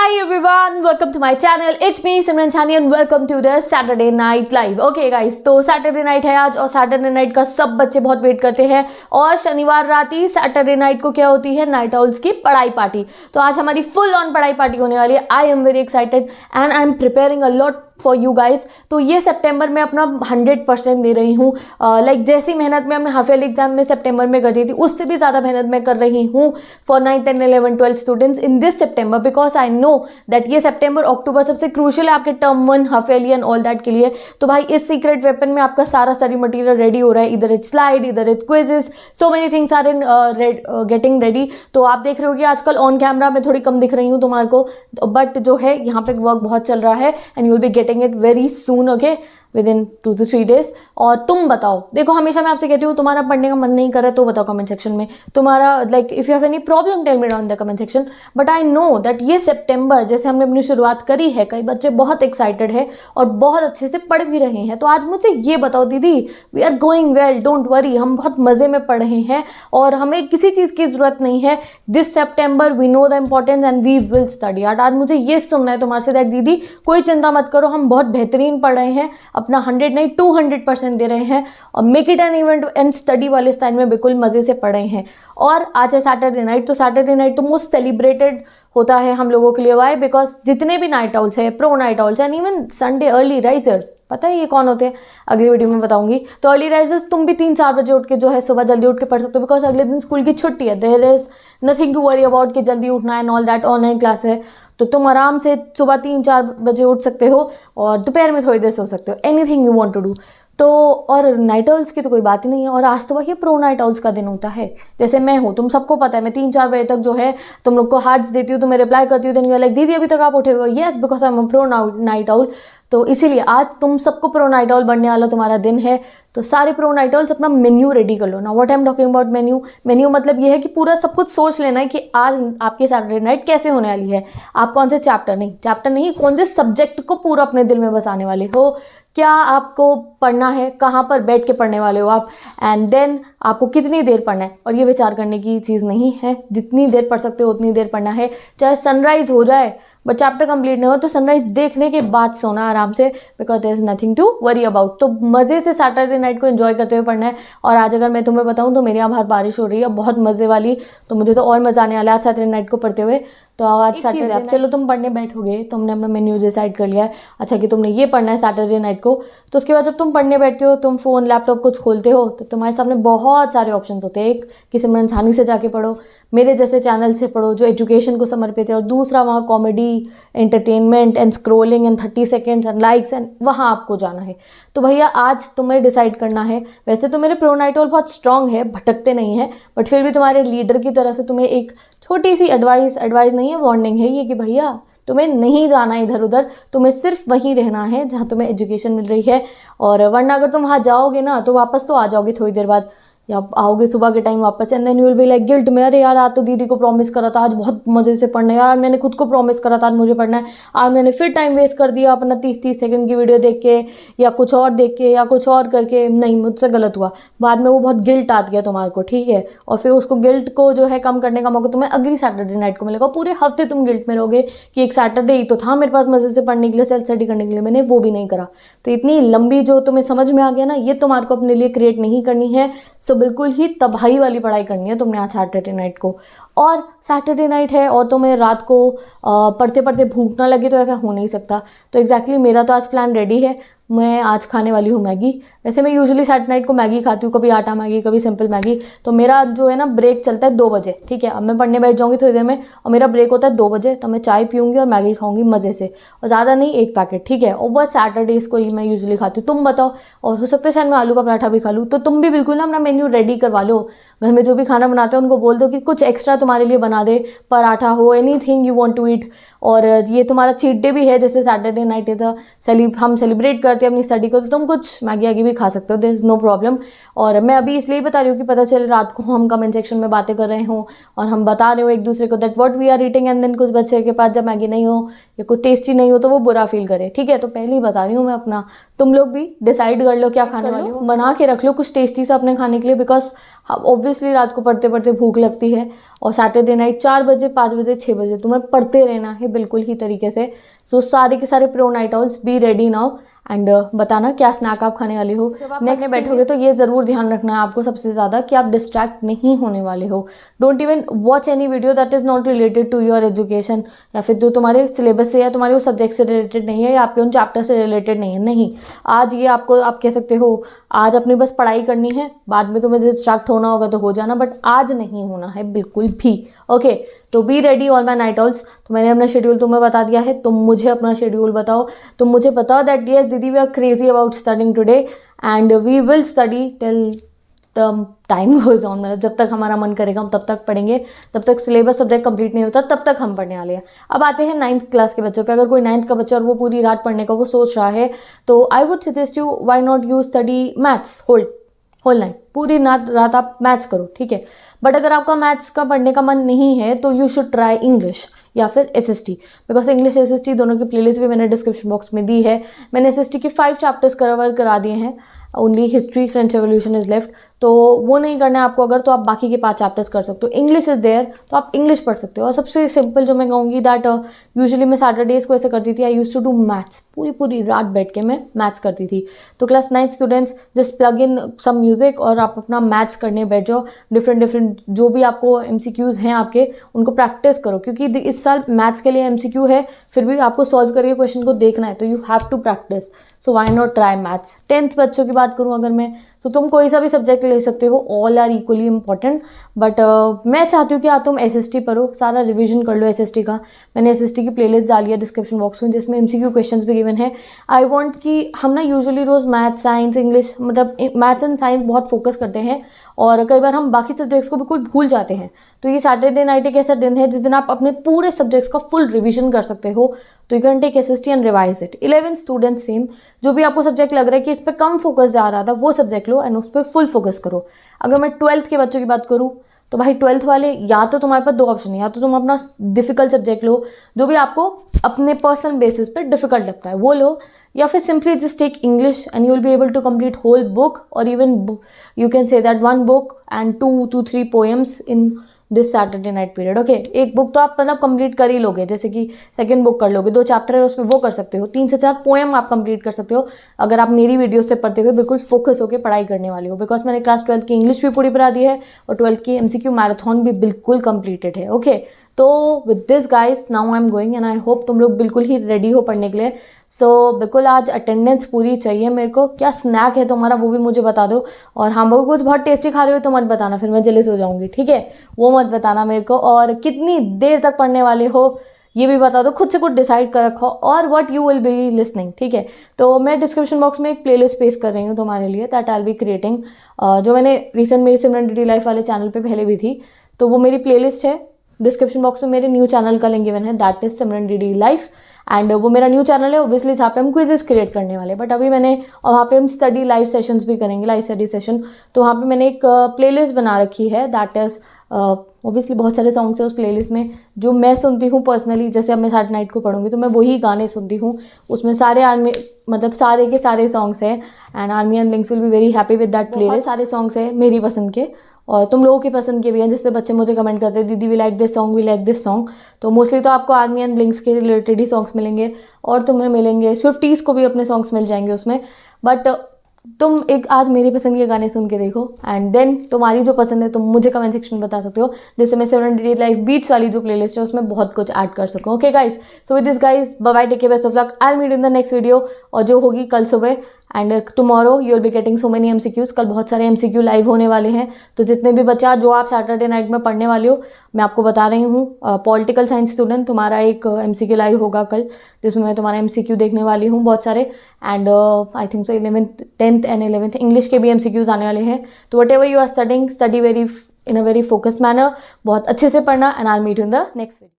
Hi everyone, welcome to my channel. It's me Simran Sani and welcome to the Saturday Night Live. Okay guys, तो Saturday Night है आज और Saturday Night का सब बच्चे बहुत वेट करते हैं और शनिवार रात ही Saturday Night को क्या होती है, नाइट आउल्स की पढ़ाई पार्टी। तो आज हमारी फुल ऑन पढ़ाई पार्टी होने वाली है। I am very excited and I am preparing a lot for you guys. तो ये सितंबर में अपना 100% दे रही हूँ। लाइक जैसी मेहनत मैं अपने हाफ ईयरली एग्जाम में सितंबर में कर रही थी, उससे भी ज़्यादा मेहनत मैं कर रही हूँ for 9, 10, 11, 12 students in this September, because I know that ये सितंबर अक्टूबर सबसे क्रूशियल है आपके term 1 half yearly and all that के लिए। तो भाई इस सीक्रेट वेपन में आपका सारा स्टडी मटेरियल रेडी हो रहा है। इधर इट स्लाइड, इधर it quizzes, so many things are in getting ready. तो आप देख रहे हो कि आजकल ऑन कैमरा मैं थोड़ी कम दिख रही हूँ तुम्हारे को, बट जो है यहाँ पे वर्क बहुत चल रहा है and you will be getting it very soon, okay, within 2 to 3 days। और तुम बताओ, देखो हमेशा मैं आपसे कहती हूँ तुम्हारा पढ़ने का मन नहीं कर रहा तो बताओ कमेंट सेक्शन में। तुम्हारा like if you have any problem tell me down the comment section. But I know that ये सितंबर जैसे हमने अपनी शुरुआत करी है, कई बच्चे बहुत एक्साइटेड है और बहुत अच्छे से पढ़ भी रहे हैं। तो आज मुझे ये बताओ दीदी, we are going well, don't worry, हम बहुत मज़े में पढ़ रहे हैं और हमें किसी चीज़ की ज़रूरत नहीं है। This September we know the importance and we will study hard. आज मुझे ये सुनना है तुम्हारे से दैट दीदी कोई चिंता मत करो, हम बहुत बेहतरीन पढ़ रहे हैं, अपना 100 नहीं 200% दे रहे हैं और make it an event and study वाले स्टाइल में बिल्कुल मज़े से पढ़ रहे हैं। और आज है सैटरडे नाइट, तो सैटरडे नाइट तो मोस्ट सेलिब्रेटेड होता है हम लोगों के लिए। वाई? बिकॉज जितने भी नाइट आउल्स है, pro night owls and even Sunday early risers, पता है ये कौन होते हैं, अगली वीडियो में बताऊंगी। तो अर्ली राइजर्स तुम भी 3-4 बजे उठ के जो है सुबह जल्दी उठ के पढ़ सकते हो, बिकॉज अगले दिन स्कूल की छुट्टी है। There is nothing to worry about कि जल्दी उठना and all that, online class है तो तुम आराम से सुबह 3-4 बजे उठ सकते हो और दोपहर में थोड़ी देर सो सकते हो, anything you want to do. तो और नाइट आउल्स की तो कोई बात ही नहीं है। और आज तो वही प्रो नाइट आउल्स का दिन होता है। जैसे मैं हूँ, तुम सबको पता है, मैं 3-4 बजे तक जो है तुम लोग को हार्ट्स देती हूँ, तो मैं रिप्लाई करती हूँ, देन यू आर लाइक दीदी अभी तक आप उठे हुए हो। Yes, because I am pro night owl. तो इसीलिए आज तुम सबको प्रो नाइट आउल बनने वाला तुम्हारा दिन है। तो सारे प्रो नाइट आउल्स अपना मेन्यू रेडी कर लो ना। What I am talking about menu मतलब ये है कि पूरा सब कुछ सोच लेना है कि आज आपकी सैटरडे नाइट कैसे होने वाली है। आप कौन से चैप्टर नहीं कौन से सब्जेक्ट को पूरा अपने दिल में बसाने वाले हो, क्या आपको पढ़ना है, कहाँ पर बैठ के पढ़ने वाले हो आप, एंड देन आपको कितनी देर पढ़ना है। और ये विचार करने की चीज़ नहीं है, जितनी देर पढ़ सकते हो उतनी देर पढ़ना है, चाहे सनराइज़ हो जाए बट चैप्टर कंप्लीट नहीं हो तो सनराइज देखने के बाद सोना आराम से, because there is nothing to worry about. तो मज़े से सैटरडे नाइट को एंजॉय करते हुए पढ़ना है। और आज अगर मैं तुम्हें बताऊं तो मेरे यहाँ बाहर बारिश हो रही है बहुत मज़े वाली, तो मुझे तो और मज़ा आने वाला है आज सैटरडे नाइट को पढ़ते हुए। तो आज सैटरडे नाइट, चलो तुम पढ़ने बैठोगे, तुमने अपना मेन्यू डिसाइड कर लिया है अच्छा कि तुमने ये पढ़ना है सैटरडे नाइट को। तो उसके बाद जब तुम पढ़ने बैठते हो, तुम फ़ोन लैपटॉप कुछ खोलते हो तो तुम्हारे सामने बहुत सारे ऑप्शंस होते हैं। एक कि सिमरन सानी से जाके पढ़ो, मेरे जैसे चैनल से पढ़ो जो एजुकेशन को समर्पित है, और दूसरा वहाँ comedy, entertainment and scrolling and 30 seconds and likes and वहाँ आपको जाना है। तो भैया आज तुम्हें डिसाइड करना है। वैसे तो मेरे प्रो नाइट आउल बहुत स्ट्रांग है, भटकते नहीं है, बट फिर भी तुम्हारे लीडर की तरफ से तुम्हें एक छोटी सी एडवाइस नहीं है, वार्निंग है ये कि भैया तुम्हें नहीं जाना इधर उधर, तुम्हें सिर्फ वहीं रहना है जहाँ तुम्हें एजुकेशन मिल रही है। और वरना अगर तुम वहाँ जाओगे ना तो वापस तो आ जाओगे थोड़ी देर बाद, या आओगे सुबह के टाइम वापस, and then you will be like guilt में, अरे यार आज तो दीदी को प्रॉमिस करा था आज बहुत मज़े से पढ़ना है, यार मैंने खुद को प्रॉमिस करा था आज मुझे पढ़ना है, आज मैंने फिर टाइम वेस्ट कर दिया अपना 30-30 सेकंड की वीडियो देख के या कुछ और देख के या कुछ और करके, नहीं मुझसे गलत हुआ। बाद में वो बहुत गिल्ट आ गया तुम्हारे को, ठीक है, और फिर उसको गिल्ट को जो है कम करने का मौका तुम्हें अगली सैटरडे नाइट को मिलेगा। पूरे हफ्ते तुम गिल्ट में रहोगे कि एक सैटरडे ही तो था मेरे पास मज़े से पढ़ने के लिए, सेल्फ स्टडी करने के लिए, मैंने वो भी नहीं करा। तो इतनी लंबी जो तुम्हें समझ में आ गया ना, ये तुम्हारे को अपने लिए क्रिएट नहीं करनी है। सो बिल्कुल ही तबाही वाली पढ़ाई करनी है तुमने आज सैटरडे नाइट को। और सैटरडे नाइट है और तुम्हें रात को पढ़ते पढ़ते भूख ना लगे तो ऐसा हो नहीं सकता। तो एग्जैक्टली मेरा तो आज प्लान रेडी है। मैं आज खाने वाली हूँ मैगी। वैसे मैं यूजुअली सैटरडे नाइट को मैगी खाती हूँ, कभी आटा मैगी कभी सिंपल मैगी। तो मेरा जो है ना ब्रेक चलता है 2 बजे, ठीक है। अब मैं पढ़ने बैठ जाऊँगी थोड़ी देर में और मेरा ब्रेक होता है 2 बजे, तो मैं चाय पीऊँगी और मैगी खाऊँगी मज़े से, और ज़्यादा नहीं 1 पैकेट, ठीक है। और बस सैटरडेज को ही मैं यूजुअली खाती हूँ। तुम बताओ, और हो सकता है शायद मैं आलू का पराठा भी खा लूँ। तो तुम भी बिल्कुल ना अपना मेन्यू रेडी करवा लो। घर में जो भी खाना बनाते हैं उनको बोल दो कि कुछ एक्स्ट्रा तुम्हारे लिए बना दे, पराठा हो, anything you want to eat. और ये तुम्हारा चीट डे भी है, जैसे सैटरडे नाइट है तो हम सेलिब्रेट करते हैं अपनी स्टडी को, तो तुम कुछ मैगी आगी भी दिखा सकते हो, देयर इज़ नो प्रॉब्लम। और मैं अभी इसलिए बता रही हूँ कि पता चले रात को हम कमेंट सेक्शन में बातें कर रहे हों और हम बता रहे हो एक दूसरे को that what we are eating, and then कुछ बच्चे के पास जब मैगी नहीं हो या कुछ टेस्टी नहीं हो तो वो बुरा फील करे, ठीक है। तो पहले ही बता रही हूँ मैं अपना, तुम लोग भी डिसाइड कर लो क्या खाने वाले हो, बना के रख लो कुछ टेस्टी सा अपने खाने के लिए, बिकॉज ऑब्वियसली रात को पढ़ते पढ़ते भूख लगती है और सैटरडे नाइट 4 बजे 5 बजे 6 बजे तुम्हें पढ़ते रहना है बिल्कुल ही तरीके से। सो सारे के सारे pro night owls be ready now and बताना क्या स्नैक आप खाने वाले हो। जब आप पढ़ने बैठोगे तो ये ज़रूर ध्यान रखना है आपको सबसे ज़्यादा कि आप डिस्ट्रैक्ट नहीं होने वाले हो। Don't even watch any video that is not related to your education, या फिर जो तुम्हारे सिलेबस से या तुम्हारे उस सब्जेक्ट से रिलेटेड नहीं है या आपके उन चैप्टर से रिलेटेड नहीं है। नहीं, आज ये आपको आप कह सकते हो आज अपनी बस पढ़ाई करनी है, बाद में तुम्हें डिस्ट्रैक्ट होना होगा तो हो जाना, बट आज नहीं होना है बिल्कुल भी। ओके, तो be ready all my night owls. तो मैंने अपना शेड्यूल तुम्हें बता दिया है, तुम मुझे अपना शेड्यूल बताओ। तुम मुझे बताओ दैट यस दीदी we are crazy about studying today and we will study till time goes on, मतलब जब तक हमारा मन करेगा हम तब तक पढ़ेंगे, तब तक सिलेबस सब्जेक्ट कंप्लीट नहीं होता तब तक हम पढ़ने वाले हैं। अब आते हैं 9th क्लास के बच्चों पे। अगर कोई 9th का बच्चा और वो पूरी रात पढ़ने का वो सोच रहा है तो I would suggest you why not you study maths whole night, पूरी रात आप मैथ्स करो, ठीक है। बट अगर आपका मैथ्स का पढ़ने का मन नहीं है तो यू शुड ट्राई इंग्लिश या फिर SST, बिकॉज इंग्लिश SST दोनों की प्लेलिस्ट भी मैंने डिस्क्रिप्शन बॉक्स में दी है। मैंने SST के 5 चैप्टर्स कवर करा दिए हैं, only history French revolution is left, तो वो नहीं करना है आपको अगर, तो आप बाकी के 5 चैप्टर्स कर सकते हो। इंग्लिश इज़ देयर तो आप इंग्लिश पढ़ सकते हो। और सबसे सिंपल जो मैं कहूँगी दैट यूजुअली मैं सैटरडेज को ऐसे करती थी, I use to do maths, पूरी रात बैठ के मैं मैथ्स करती थी। तो class 9 students just plug in some music और आप अपना मैथ्स करने बैठ जाओ। डिफरेंट जो भी आपको MCQs हैं आपके उनको प्रैक्टिस करो, क्योंकि इस साल मैथ्स के लिए MCQ है, फिर भी आपको सॉल्व करके क्वेश्चन को देखना है, तो you have to practise. So why not try maths. 10th बच्चों की बात करूँ अगर मैं, तो तुम कोई सा भी सब्जेक्ट ले सकते हो, all are equally important, but मैं चाहती हूँ कि तुम SST पढ़ो, सारा रिवीजन कर लो SST का। मैंने SST की प्लेलिस्ट डाली है डिस्क्रिप्शन बॉक्स में जिसमें MCQ क्वेश्चंस भी गिवन है। आई वांट कि हम ना यूजुअली रोज़ मैथ्स साइंस इंग्लिश, मतलब मैथ्स एंड साइंस बहुत फोकस करते हैं और कई बार हम बाकी सब्जेक्ट्स को बिल्कुल भूल जाते हैं। तो ये सैटरडे नाइट एक ऐसा दिन है जिस दिन आप अपने पूरे सब्जेक्ट्स का फुल रिवीजन कर सकते हो। तो you can take SST and revise it. 11 students same, जो भी आपको सब्जेक्ट लग रहा है कि इस पर कम फोकस जा रहा था वो सब्जेक्ट लो एंड उस पर फुल फोकस करो। अगर मैं 12th के बच्चों की बात करूँ तो भाई 12th वाले, या तो तुम्हारे पास 2 ऑप्शन है, या तो तुम अपना डिफिकल्ट सब्जेक्ट लो जो भी आपको अपने पर्सनल बेसिस पे डिफिकल्ट लगता है वो लो, या फिर simply just take English and you will be able to complete whole book, और even you can say that 1 book and 2 to 3 poems in this Saturday night period. Okay, एक book तो आप मतलब कंप्लीट कर ही लोगे, जैसे कि सेकंड बुक कर लोगे, 2 चैप्टर है उसमें वो कर सकते हो, 3 से 4 पोएम आप कंप्लीट कर सकते हो अगर आप मेरी वीडियो से पढ़ते हुए बिल्कुल फोकस होकर पढ़ाई करने वाली हो। बिकॉज मैंने क्लास 12th की इंग्लिश भी पूरी पढ़ा दी है और 12th की MCQ मैराथन भी बिल्कुल कंप्लीटेड है। ओके, तो with this guys now I am going and I hope तुम लोग बिल्कुल ही रेडी हो पढ़ने के लिए। सो बिल्कुल आज अटेंडेंस पूरी चाहिए मेरे को। क्या स्नैक है तुम्हारा वो भी मुझे बता दो, और हाँ वो कुछ बहुत टेस्टी खा रहे हो तो मत बताना, फिर मैं जेलस हो जाऊंगी, ठीक है, वो मत बताना मेरे को। और कितनी देर तक पढ़ने वाले हो ये भी बता दो, खुद से कुछ डिसाइड कर रखो, और what you will be listening, ठीक है। तो मैं डिस्क्रिप्शन बॉक्स में एक प्लेलिस्ट पेश कर रही हूँ तुम्हारे लिए that I will be creating, जो मैंने रिसेंट मेरी सिमरन डीडी लाइफ वाले चैनल पे पहले भी थी, तो वो मेरी प्लेलिस्ट है। डिस्क्रिप्शन बॉक्स में मेरे न्यू चैनल का लिंक गिवन है that is Simran DD life, and वो मेरा न्यू चैनल है ऑब्वियसली जहाँ पे हम क्विजेस क्रिएट करने वाले हैं। बट अभी मैंने, और वहाँ पे हम स्टडी लाइव सेशंस भी करेंगे, लाइव स्टडी सेशन, तो वहाँ पे मैंने एक प्लेलिस्ट बना रखी है दैट इज़ ऑब्वियसली बहुत सारे सॉन्ग्स हैं उस प्लेलिस्ट में जो मैं सुनती हूँ पर्सनली। जैसे अब मैं सैटरडे नाइट को पढ़ूंगी तो मैं वही गाने सुनती हूँ, उसमें सारे आर्मी मतलब सारे के सारे सॉन्ग्स हैं, and army and links will be very happy with that playlist. सारे सॉन्ग्स हैं मेरी पसंद के और तुम लोगों की पसंद के भी हैं, जिससे बच्चे मुझे कमेंट करते हैं दीदी we like this song, we like this song. तो मोस्टली तो आपको आर्मी एंड ब्लिंक्स के रिलेटेड ही सॉन्ग्स मिलेंगे, और तुम्हें मिलेंगे स्विफ्टीज़ को भी अपने सॉन्ग्स मिल जाएंगे उसमें। बट तुम एक आज मेरी पसंद के गाने सुन के देखो, एंड देन तुम्हारी जो पसंद है तुम मुझे कमेंट सेक्शन में बता सकते हो, जिससे मैं 7 लाइफ बीट्स वाली जो प्लेलिस्ट है उसमें बहुत कुछ ऐड कर सकूँ। Okay guys, so with this guys bye bye, take care, best of luck, I will meet in the next video, और जो होगी कल सुबह, and tomorrow you will be getting so many MCQs। कल बहुत सारे MCQ लाइव होने वाले हैं, तो जितने भी बच्चा जो आप सैटरडे नाइट में पढ़ने वाले हो, मैं आपको बता रही हूँ, पॉलिटिकल साइंस स्टूडेंट तुम्हारा एक MCQ लाइव होगा कल, जिसमें मैं तुम्हारा MCQ देखने वाली हूँ बहुत सारे, and I think so 11th 10th and 11th English के भी MCQs आने वाले हैं। तो whatever you are studying, study very in a very focused manner, बहुत अच्छे से पढ़ना, and I will meet you in the next video.